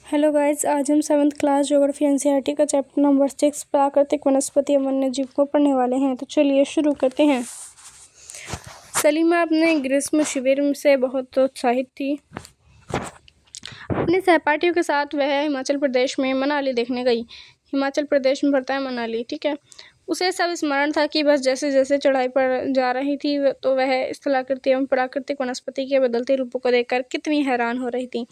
Hello guys, आज हम 7th class geography NCERT का चैप्टर नंबर 6 प्राकृतिक वनस्पति एवं वन्य जीव को पढ़ने वाले हैं। तो चलिए शुरू करते हैं। सलीमा अपने ग्रीष्म शिविर से बहुत उत्साहित थी। अपने सहपाठियों के साथ वह हिमाचल प्रदेश में मनाली देखने गई। हिमाचल प्रदेश में पड़ता है मनाली, ठीक है। उसे सब स्मरण था कि बस जैसे जैसे चढ़ाई पर जा रही थी तो वह स्थलाकृति एवं प्राकृतिक वनस्पति के बदलते रूपों को देखकर कितनी हैरान हो रही थी।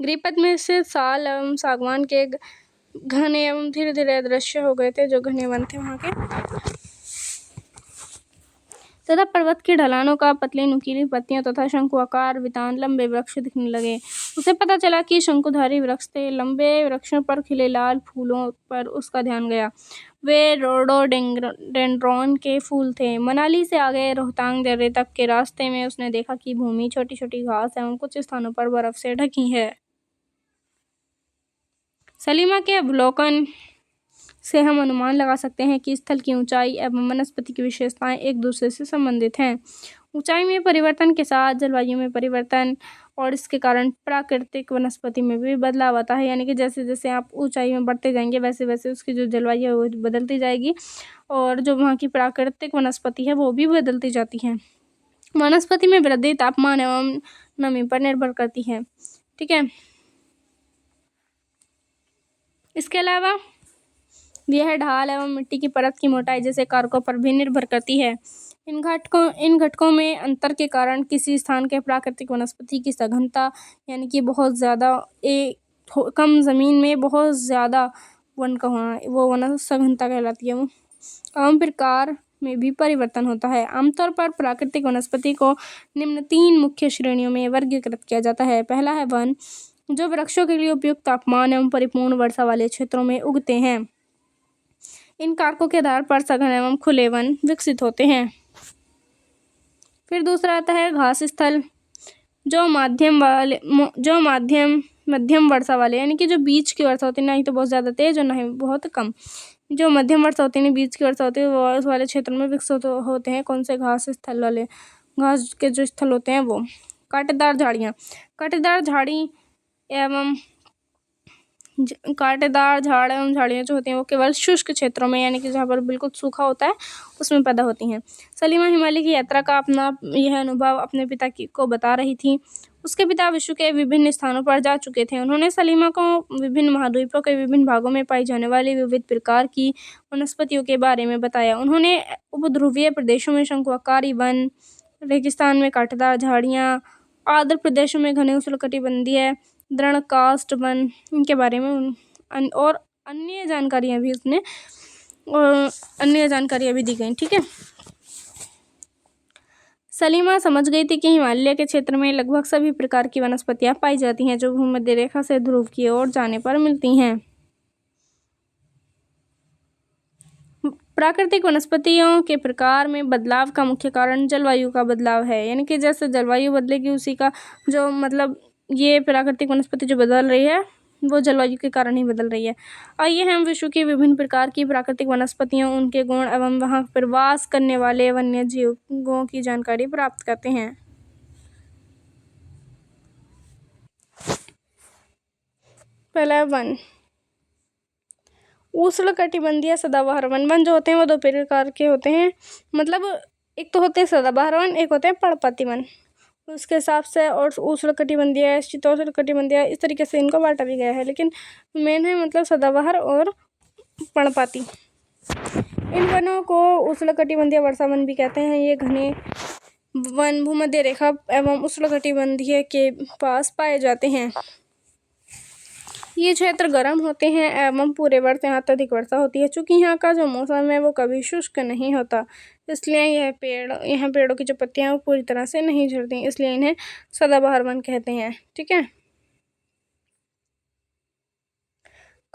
गिरिपथ में से साल एवं सागवान के घने एवं धीरे धीरे अदृश्य हो गए थे। जो घने वन थे वहाँ के तथा पर्वत की ढलानों का पतली नुकीली पत्तियों तथा शंकुआकार वितान लंबे वृक्ष दिखने लगे। उसे पता चला कि शंकुधारी वृक्ष थे। लंबे वृक्षों पर खिले लाल फूलों पर उसका ध्यान गया। वे रोडोडेंड्रॉन के फूल थे। मनाली से आगे रोहतांग दर्रे तक के रास्ते में उसने देखा कि भूमि छोटी छोटी घास एवं कुछ स्थानों पर बर्फ से ढकी है। सलीमा के अवलोकन से हम अनुमान लगा सकते हैं कि स्थल की ऊंचाई एवं वनस्पति की विशेषताएं एक दूसरे से संबंधित हैं। ऊंचाई में परिवर्तन के साथ जलवायु में परिवर्तन और इसके कारण प्राकृतिक वनस्पति में भी बदलाव आता है। यानी कि जैसे जैसे आप ऊंचाई में बढ़ते जाएंगे वैसे वैसे उसकी जो जलवायु है वो बदलती जाएगी और जो वहाँ की प्राकृतिक वनस्पति है वो भी बदलती जाती है। वनस्पति में वृद्धि तापमान एवं नमी पर निर्भर करती है, ठीक है। इसके अलावा यह ढाल एवं मिट्टी की परत की मोटाई जैसे कारकों पर भी निर्भर करती है। इन घटकों में अंतर के कारण किसी स्थान के प्राकृतिक वनस्पति की सघनता यानी कि बहुत ज़्यादा कम ज़मीन में बहुत ज़्यादा वन का होना वो वन सघनता कहलाती है। वो एवं प्रकार में भी परिवर्तन होता है। आमतौर पर प्राकृतिक वनस्पति को निम्न 3 मुख्य श्रेणियों में वर्गीकृत किया जाता है। पहला है वन, जो वृक्षों के लिए उपयुक्त तापमान एवं परिपूर्ण वर्षा वाले क्षेत्रों में उगते हैं। इन कारकों के आधार पर सघन एवं खुले वन विकसित होते हैं। फिर दूसरा आता है घास स्थल, जो मध्यम वर्षा वाले यानी कि जो बीच की वर्षा होती है, ना ही तो बहुत ज़्यादा तेज और ना ही बहुत कम, जो मध्यम वर्षा होती है, बीच की वर्षा होती है, वो उस वाले क्षेत्रों में विकसित होते हैं। कौन से घास स्थल वाले, घास के जो स्थल होते हैं वो। कांटेदार झाड़ियाँ, कांटेदार झाड़ी एवं कांटेदार झाड़ एवं झाड़ियाँ जो होती हैं वो केवल शुष्क क्षेत्रों में यानी कि जहाँ पर बिल्कुल सूखा होता है उसमें पैदा होती हैं। सलीमा हिमालय की यात्रा का अपना यह अनुभव अपने पिता को बता रही थी। उसके पिता विश्व के विभिन्न स्थानों पर जा चुके थे। उन्होंने सलीमा को विभिन्न महाद्वीपों के विभिन्न भागों में पाई जाने वाली विविध प्रकार की वनस्पतियों के बारे में बताया। उन्होंने उपध्रुवीय प्रदेशों में शंकुआकारी वन, रेगिस्तान में कांटेदार झाड़ियाँ, आर्द्र प्रदेशों में घने उष्णकटिबंधीय दृढ़काष्ठ वन, इनके बारे में और अन्य जानकारियाँ भी उसने अन्य जानकारियाँ भी दी गई, ठीक है। सलीमा समझ गई थी कि हिमालय के क्षेत्र में लगभग सभी प्रकार की वनस्पतियाँ पाई जाती हैं जो भूमध्य रेखा से ध्रुव की ओर जाने पर मिलती हैं। प्राकृतिक वनस्पतियों के प्रकार में बदलाव का मुख्य कारण जलवायु का बदलाव है। यानी कि जैसे जलवायु बदलेगी उसी का जो मतलब ये प्राकृतिक वनस्पति जो बदल रही है वो जलवायु के कारण ही बदल रही है। आइए हम विश्व की विभिन्न प्रकार की प्राकृतिक वनस्पतियों, उनके गुण एवं वहाँ पर वास करने वाले वन्य जीवों की जानकारी प्राप्त करते हैं। पहला वन, उष्णकटिबंधीय सदाबहार वन। वन जो होते हैं वो 2 प्रकार के होते हैं, मतलब एक तो होते हैं सदाबहार वन, एक होते हैं पर्णपाती वन। उसके हिसाब से और उष्णकटिबंधीय, शीतोष्णकटिबंधीय, इस तरीके से इनको बांटा भी गया है, लेकिन मेन है मतलब सदाबहार और पर्णपाती। इन वनों को उष्णकटिबंधीय वर्षा वन भी कहते हैं। ये घने वन भूमध्य रेखा एवं उष्णकटिबंधीय के पास पाए जाते हैं। ये क्षेत्र गर्म होते हैं एवं पूरे वर्ष यहाँ अत्यधिक वर्षा होती है। चूँकि यहाँ का जो मौसम है वो कभी शुष्क नहीं होता, इसलिए यहाँ पेड़ों की जो पत्तियाँ वो पूरी तरह से नहीं झड़ती, इसलिए इन्हें सदाबहार वन कहते हैं, ठीक है।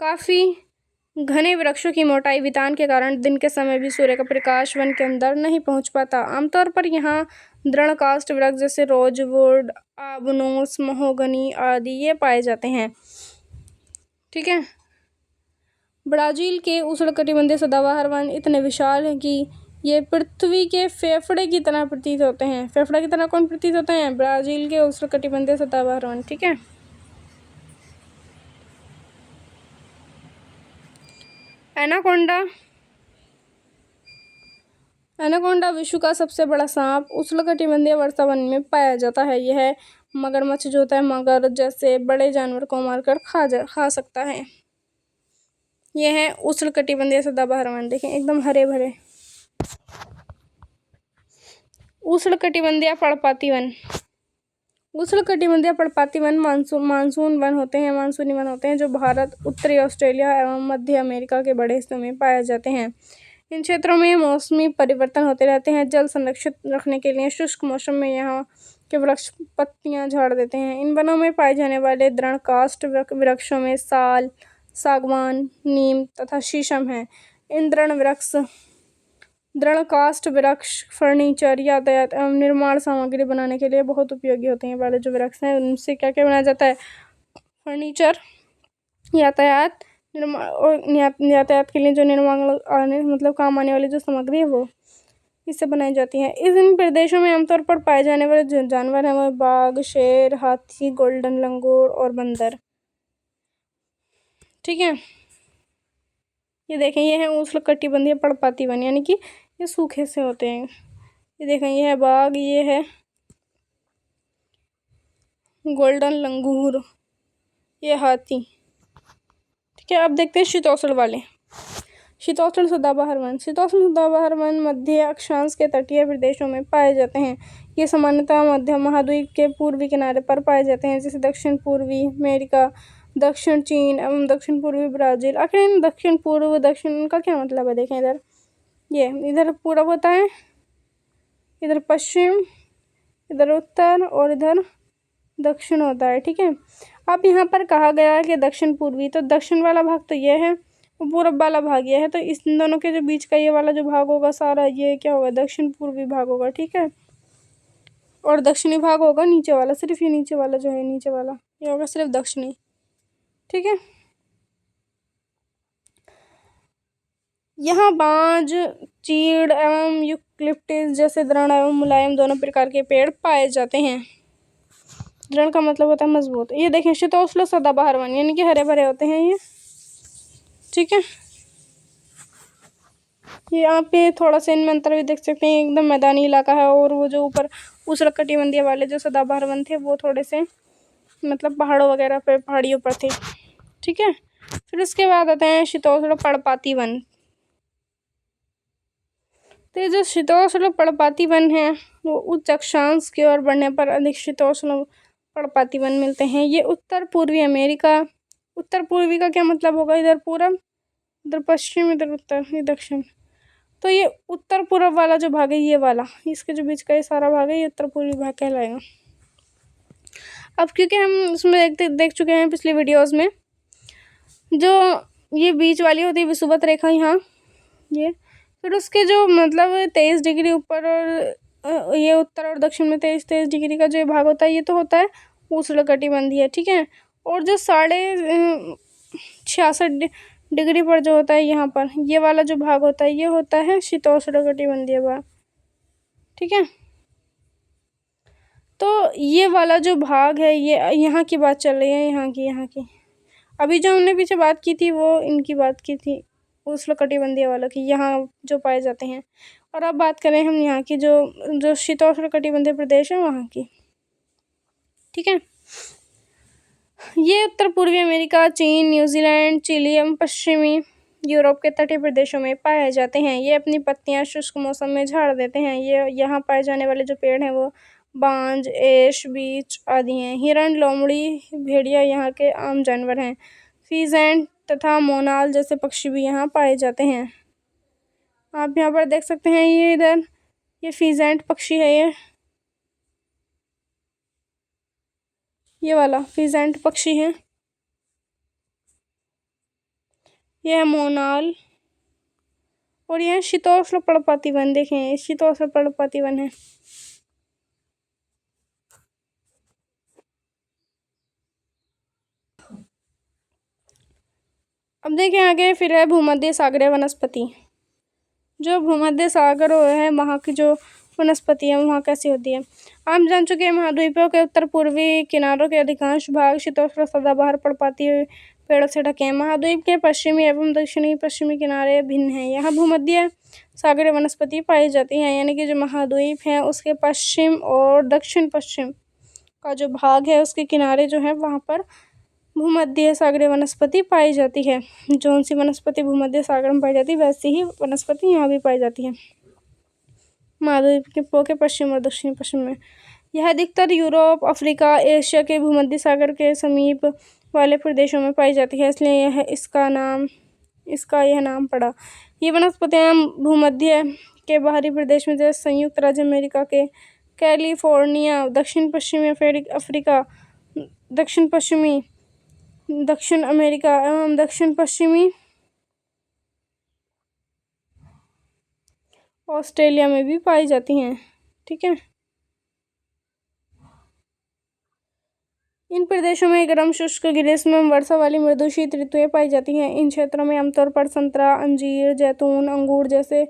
काफ़ी घने वृक्षों की मोटाई वितान के कारण दिन के समय भी सूर्य का प्रकाश वन के अंदर नहीं पहुँच पाता। आमतौर पर यहाँ दृढ़काष्ठ वृक्ष जैसे रोजवुड, आबनूस, महोगनी आदि ये पाए जाते हैं, ठीक है। ब्राज़ील के उष्णकटिबंधीय सदाबहार वन इतने विशाल हैं कि ये पृथ्वी के फेफड़े की तरह प्रतीत होते हैं। फेफड़े की तरह कौन प्रतीत होते हैं? ब्राज़ील के उष्णकटिबंधीय सदाबहार वन, ठीक है। एनाकोंडा। एनाकोंडा विश्व का सबसे बड़ा सांप उष्णकटिबंधीय वर्षा वन में पाया जाता है। यह मगरमच्छ जो होता है, मगर जैसे बड़े जानवर को मारकर खा सकता है। यह है उष्णकटिबंधीय सदाबहार वन। देखें एकदम हरे भरे। उष्णकटिबंधीय पर्णपाती वन। उष्णकटिबंधीय पर्णपाती वन मानसूनी वन होते हैं जो भारत, उत्तरी ऑस्ट्रेलिया एवं मध्य अमेरिका के बड़े हिस्सों में पाए जाते हैं। इन क्षेत्रों में मौसमी परिवर्तन होते रहते हैं। जल संरक्षित रखने के लिए शुष्क मौसम में यहाँ के वृक्ष पत्तियां झाड़ देते हैं। इन वनों में पाए जाने वाले दृढ़काष्ठ वृक्षों में साल, सागवान, नीम तथा शीशम है। इन दृढ़काष्ठ वृक्ष फर्नीचर, यातायात एवं निर्माण सामग्री बनाने के लिए बहुत उपयोगी होते हैं। वाले जो वृक्ष हैं उनसे क्या क्या बनाया जाता है? फर्नीचर, यातायात, निर्माण और यातायात के लिए जो निर्माण काम आने वाली जो सामग्री है वो इससे बनाई जाती है। इन प्रदेशों में आमतौर पर पाए जाने वाले जो जानवर हैं वो बाघ, शेर, हाथी, गोल्डन लंगूर और बंदर। ठीक है, ये देखें, ये है उष्णकटिबंधीय पर्णपाती वन, यानी कि ये सूखे से होते हैं। ये देखें, ये है बाघ, ये है गोल्डन लंगूर, ये हाथी। ठीक है, अब देखते हैं शीतोष्ण वाले। शीतोष्ण सदाबहार वन। शीतोष्ण सदाबहार वन मध्य अक्षांश के तटीय प्रदेशों में पाए जाते हैं। ये सामान्यतः मध्य महाद्वीप के पूर्वी किनारे पर पाए जाते हैं, जैसे दक्षिण पूर्वी अमेरिका, दक्षिण चीन एवं दक्षिण पूर्वी ब्राज़ील। आखिर दक्षिण पूर्व, दक्षिण का क्या मतलब है? देखें इधर, ये इधर पूरब होता है, इधर पश्चिम, इधर उत्तर और इधर दक्षिण होता है। ठीक है, अब यहाँ पर कहा गया है कि दक्षिण पूर्वी, तो दक्षिण वाला भाग तो ये है, पूरब वाला भाग ये है, तो इस दोनों के जो बीच का ये वाला जो भाग होगा सारा, ये क्या होगा? दक्षिण पूर्वी भाग होगा। ठीक है, और दक्षिणी भाग होगा नीचे वाला, सिर्फ ये नीचे वाला जो है, नीचे वाला ये होगा सिर्फ दक्षिणी। ठीक है, यहाँ बांज, चीड़ एवं यूकलिप्टस जैसे दृढ़ एवं मुलायम दोनों प्रकार के पेड़ पाए जाते हैं। दृढ़ का मतलब होता है मजबूत। ये देखें शीतोष्ण सदाबहार वन, यानी कि हरे भरे होते हैं ये। ठीक है, ये आप पे थोड़ा सा इनमें अंतर भी देख सकते हैं, एकदम मैदानी इलाका है, और वो जो ऊपर उष्णकटिबंधीय वाले जो सदाबहार वन थे वो थोड़े से पहाड़ों वगैरह पे, पहाड़ियों पर थे। ठीक है, फिर उसके बाद आते हैं शीतोष्ण पर्णपाती वन। तो ये जो शीतोष्ण पर्णपाती वन है वो उच्च अक्षांश की ओर बढ़ने पर अधिक शीतोष्ण पर्णपाती वन मिलते हैं। ये उत्तर पूर्वी अमेरिका, उत्तर पूर्वी का क्या मतलब होगा? इधर पूरब, इधर पश्चिम, इधर उत्तर, ये दक्षिण। तो ये उत्तर पूर्व वाला जो भाग है, ये वाला, इसके जो बीच का ये सारा भाग है, ये उत्तर पूर्वी भाग कहलाएगा। अब क्योंकि हम उसमें देख चुके हैं पिछली वीडियोस में, जो ये बीच वाली होती है विषुवत रेखा यहाँ, ये फिर उसके जो 23 डिग्री ऊपर और ये उत्तर और दक्षिण में 23 डिग्री का जो भाग होता है, ये तो होता है उष्णकटिबंधीय। ठीक है, और जो 66.5 डिग्री पर जो होता है यहाँ पर, ये वाला जो भाग होता है, ये होता है शीतोष्णकटिबंधीय भाग। ठीक है, तो ये वाला जो भाग है, ये यहाँ की बात चल रही है, यहाँ की अभी जो हमने पीछे बात की थी वो इनकी बात की थी, उष्णकटिबंधीय वालों की, यहाँ जो पाए जाते हैं। और अब बात करें हम यहाँ की जो शीतोष्णकटिबंधीय प्रदेश है वहाँ की। ठीक है, ये उत्तर पूर्वी अमेरिका, चीन, न्यूजीलैंड, चिली एवं पश्चिमी यूरोप के तटीय प्रदेशों में पाए जाते हैं। ये अपनी पत्तियां शुष्क मौसम में झाड़ देते हैं। ये यहाँ पाए जाने वाले जो पेड़ हैं वो बांज, एश, बीच आदि हैं। हिरण, लोमड़ी, भेड़िया यहाँ के आम जानवर हैं। फीजेंट तथा मोनाल जैसे पक्षी भी यहाँ पाए जाते हैं। आप यहाँ पर देख सकते हैं, ये इधर ये फीजेंट पक्षी है, ये वाला फीजेंट पक्षी है, यह है मोनाल, और यह शीतोष्ण पर्णपाती वन। देखें, शीतोष्ण पर्णपाती वन है। अब देखें आगे, फिर है भूमध्य सागरीय वनस्पति। जो भूमध्य सागर है वहाँ की जो वनस्पति है वहाँ कैसी होती है? आप जान चुके हैं, महाद्वीपों के उत्तर पूर्वी किनारों के अधिकांश भाग शीतोष्ण सदाबहार पर्णपाती पेड़ों से ढके हैं। महाद्वीप के पश्चिमी एवं दक्षिणी पश्चिमी किनारे भिन्न हैं। यहाँ भूमध्य सागरीय वनस्पति पाई जाती है, यानी कि जो महाद्वीप है उसके पश्चिम और दक्षिण पश्चिम का जो भाग है उसके किनारे जो है वहाँ पर भूमध्य सागरीय वनस्पति पाई जाती है। जौन सी वनस्पति भूमध्य सागर में पाई जाती है वैसी ही वनस्पति यहाँ भी पाई जाती है, महाद्वीप के पश्चिम और दक्षिण पश्चिम में। यह अधिकतर यूरोप, अफ्रीका, एशिया के भूमध्य सागर के समीप वाले प्रदेशों में पाई जाती है, इसलिए इसका यह नाम पड़ा। ये वनस्पतियाँ भूमध्य के बाहरी प्रदेश में जैसे संयुक्त राज्य अमेरिका के कैलिफोर्निया, दक्षिण पश्चिमी अफ्रीका, दक्षिण अमेरिका एवं दक्षिण पश्चिमी ऑस्ट्रेलिया में भी पाई जाती हैं। ठीक है, इन प्रदेशों में गर्म शुष्क ग्रीष्म एवं वर्षा वाली मृदु शीत ऋतुएं पाई जाती हैं। इन क्षेत्रों में आमतौर पर संतरा, अंजीर, जैतून, अंगूर जैसे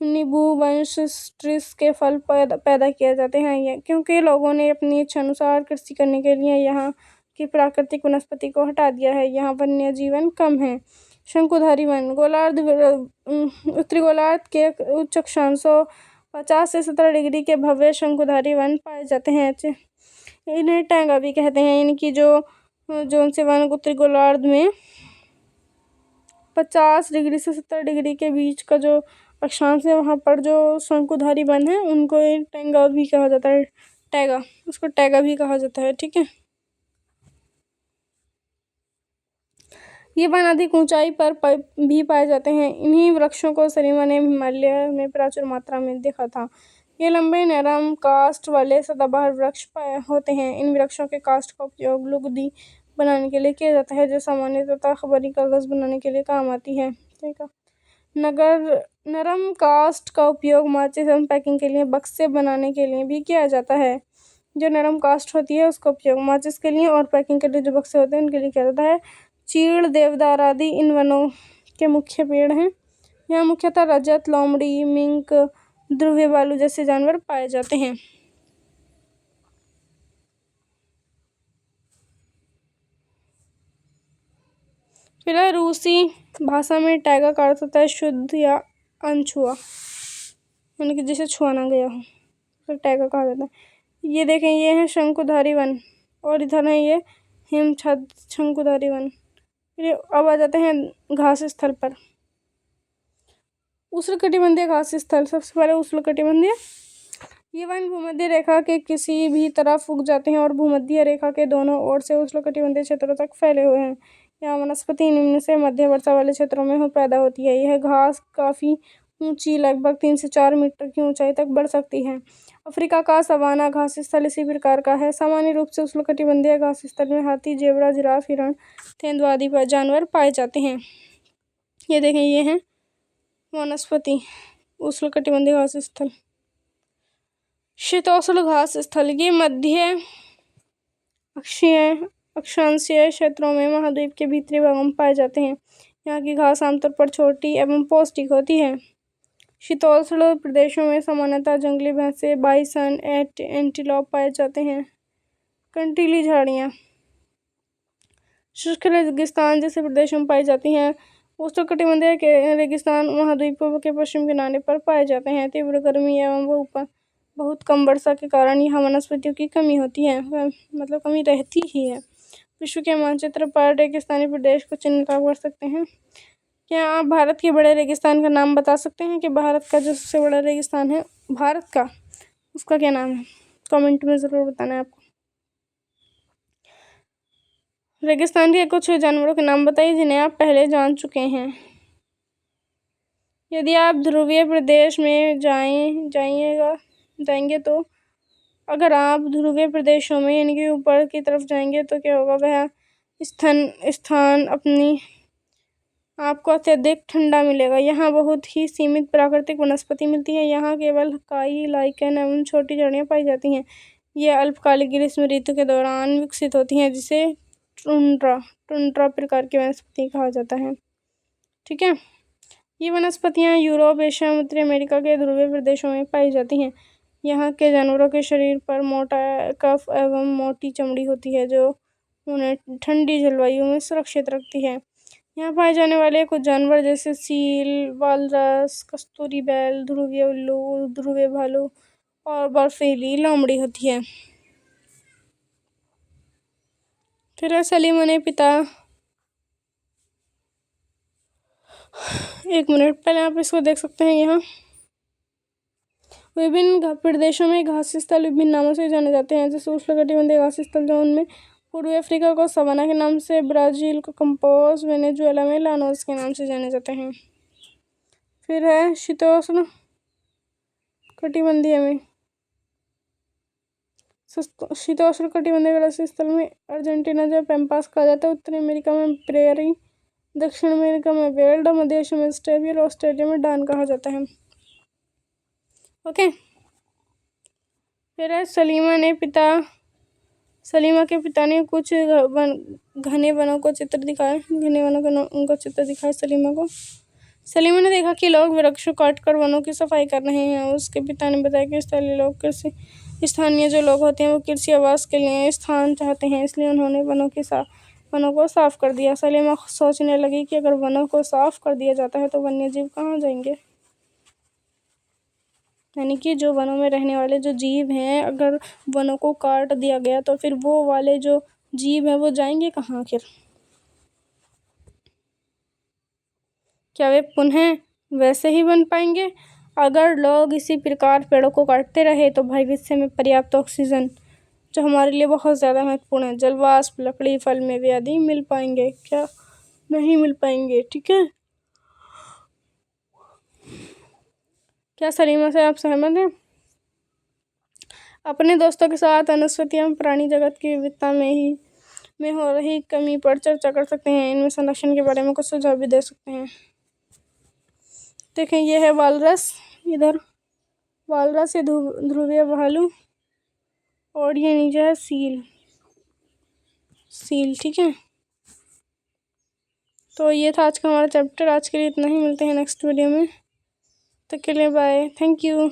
नींबू वंश ट्रिस के फल पैदा किए जाते हैं। क्योंकि लोगों ने अपनी इच्छा अनुसार कृषि करने के लिए यहाँ की प्राकृतिक वनस्पति को हटा दिया है, यहाँ वन्य जीवन कम है। शंकुधारी वन उत्तरी गोलार्ध के उच्च अक्षांशों 50 से 70 डिग्री के भव्य शंकुधारी वन पाए जाते हैं। इन्हें टैंगा भी कहते हैं। इनकी जो से वन उत्तरी गोलार्ध में 50 डिग्री से 70 डिग्री के बीच का जो अक्षांश है वहाँ पर जो शंकुधारी वन है उनको टैंगा भी कहा जाता है। उसको टैगा भी कहा जाता है। ठीक है, ये वन अधिक ऊंचाई पर भी पाए जाते हैं। इन्हीं वृक्षों को सलीमा ने हिमालय में प्रचुर मात्रा में देखा था। ये लंबे नरम काष्ठ वाले सदाबहार वृक्ष होते हैं। इन वृक्षों के काष्ठ का उपयोग लुगदी बनाने के लिए किया जाता है, जो सामान्यतः खबरी कागज बनाने के लिए काम आती है। ठीक है, नरम काष्ठ का उपयोग माचिस एवं पैकिंग के लिए, बक्से बनाने के लिए भी किया जाता है। जो नरम काष्ठ होती है उसका उपयोग माचिस के लिए और पैकिंग के लिए जो बक्से होते हैं उनके लिए किया जाता है। चीड़, देवदार आदि इन वनों के मुख्य पेड़ हैं। यहाँ मुख्यतः रजत, लोमड़ी, मिंक, ध्रुवीय भालू जैसे जानवर पाए जाते हैं। फिलहाल रूसी भाषा में टैगा का अर्थ होता है शुद्ध या अनछुआ, यानी कि जिसे छुआ ना गया हो तो टैगा कहा जाता है। ये देखें, ये है शंकुधारी वन और इधर है ये हिमछद शंकुधारी वन। फिर अब आ जाते हैं घास स्थल पर। उष्णकटिबंधीय घास स्थल, सबसे पहले उष्णकटिबंधीय। ये वन भूमध्य रेखा के किसी भी तरफ उग जाते हैं और भूमध्य रेखा के दोनों ओर से उष्णकटिबंधीय क्षेत्रों तक फैले हुए हैं। यहाँ वनस्पति निम्न से मध्य वर्षा वाले क्षेत्रों में पैदा होती है। यह घास काफ़ी ऊंची, लगभग 3 से 4 मीटर की ऊंचाई तक बढ़ सकती है। अफ्रीका का सवाना घास स्थल इसी प्रकार का है। सामान्य रूप से उष्णकटिबंधीय घास स्थल में हाथी, जेबरा, जिराफ, हिरण, तेंदुआ आदि जानवर पाए जाते हैं। ये देखें, ये है वनस्पति उष्णकटिबंधीय घास स्थल। शीतोष्ण घास स्थल, ये मध्य अक्षांशीय क्षेत्रों में महाद्वीप के भीतरी भागों में पाए जाते हैं। यहाँ की घास आमतौर पर छोटी एवं पौष्टिक होती है। शीतोष्ण प्रदेशों में सामान्यतः जंगली भैंसे, बाइसन, एंटीलोप पाए जाते हैं। कंटीली झाड़ियाँ शुष्क रेगिस्तान जैसे प्रदेशों में पाई जाती हैं। उष्णकटिबंधीय के रेगिस्तान महाद्वीप के पश्चिम किनारे पर पाए जाते हैं। तीव्र गर्मी एवं बहुत कम वर्षा के कारण यहाँ वनस्पतियों की कमी होती है, मतलब कमी रहती ही है। विश्व के मानचित्र पर रेगिस्तानी प्रदेश को चिन्हित कर सकते हैं। क्या आप भारत के बड़े रेगिस्तान का नाम बता सकते हैं कि भारत का जो सबसे बड़ा रेगिस्तान है भारत का, उसका क्या नाम है? कमेंट में ज़रूर बताना है आपको। रेगिस्तान के कुछ जानवरों के नाम बताइए जिन्हें आप पहले जान चुके हैं। यदि आप ध्रुवीय प्रदेश में जाएंगे तो अगर आप ध्रुवीय प्रदेशों में यानी कि ऊपर की तरफ जाएंगे तो क्या होगा, वह स्थान अपनी आपको अत्यधिक ठंडा मिलेगा। यहाँ बहुत ही सीमित प्राकृतिक वनस्पति मिलती है। यहाँ केवल काई, लाइकेन एवं छोटी जड़ियाँ पाई जाती हैं। ये अल्पकालिक ग्रीष्म ऋतु के दौरान विकसित होती हैं, जिसे टुंड्रा प्रकार की वनस्पति कहा जाता है। ठीक है, ये वनस्पतियाँ यूरोप, एशिया, उत्तरी अमेरिका के ध्रुवीय प्रदेशों में पाई जाती हैं। यहाँ के जानवरों के शरीर पर मोटा कफ एवं मोटी चमड़ी होती है, जो उन्हें ठंडी जलवायु में सुरक्षित रखती है। यहाँ पाए जाने वाले कुछ जानवर जैसे सील, वालरस, कस्तूरी बैल, ध्रुवीय उल्लू, ध्रुवीय भालू और बर्फीली लोमड़ी होती है। फिर सलीमा ने पिता, एक मिनट पहले आप इसको देख सकते हैं। यहाँ विभिन्न प्रदेशों में घास स्थल विभिन्न नामों से जाने जाते हैं, जैसे उष्णकटिबंधीय घास स्थल जो उनमें पूर्वी अफ्रीका को सवाना के नाम से, ब्राज़ील को कंपोज, वेनेजुएला में लानोस के नाम से जाने जाते हैं। फिर है शीतोष्ण कटिबंधीय में, शीतोष्ण कटिबंधीय घास स्थल में अर्जेंटीना जो पैम्पास कहा जाता है, उत्तरी अमेरिका में प्रेयरी, दक्षिण अमेरिका में वेल्ड, मध्य एशिया में स्टेबियल, ऑस्ट्रेलिया में डान कहा जाता है। ओके। फिर है सलीमा के पिता ने कुछ घने वनों को चित्र दिखाए, घने वनों का चित्र दिखाया सलीमा को। सलीमा ने देखा कि लोग वृक्षों काटकर वनों की सफाई कर रहे हैं। उसके पिता ने बताया कि स्थानीय जो लोग होते हैं वो कृषि आवास के लिए स्थान चाहते हैं, इसलिए उन्होंने वनों को साफ कर दिया। सलीमा सोचने लगी कि अगर वनों को साफ कर दिया जाता है तो वन्य जीव कहाँ जाएंगे, यानी कि जो वनों में रहने वाले जो जीव हैं, अगर वनों को काट दिया गया तो फिर वो वाले जो जीव हैं वो जाएंगे कहाँ आखिर? क्या वे पुनः वैसे ही बन पाएंगे? अगर लोग इसी प्रकार पेड़ों को काटते रहे तो भविष्य में पर्याप्त ऑक्सीजन, जो हमारे लिए बहुत ज़्यादा महत्वपूर्ण है, जलवाष्प, लकड़ी, फल, मेवे आदि मिल पाएंगे? क्या नहीं मिल पाएंगे? ठीक है, क्या सलीमा से आप सहमत हैं? अपने दोस्तों के साथ वनस्पतियां प्राणी जगत की विविधता में हो रही कमी पर चर्चा कर सकते हैं। इनमें संरक्षण के बारे में कुछ सुझाव भी दे सकते हैं। देखें, ये है वालरस, इधर वालरस, ये ध्रुवीय भालू, और ये नीचे है सील। ठीक है, तो ये था आज का हमारा चैप्टर। आज के लिए इतना ही, मिलते हैं नेक्स्ट वीडियो में। तब तक के लिए बाय, थैंक यू।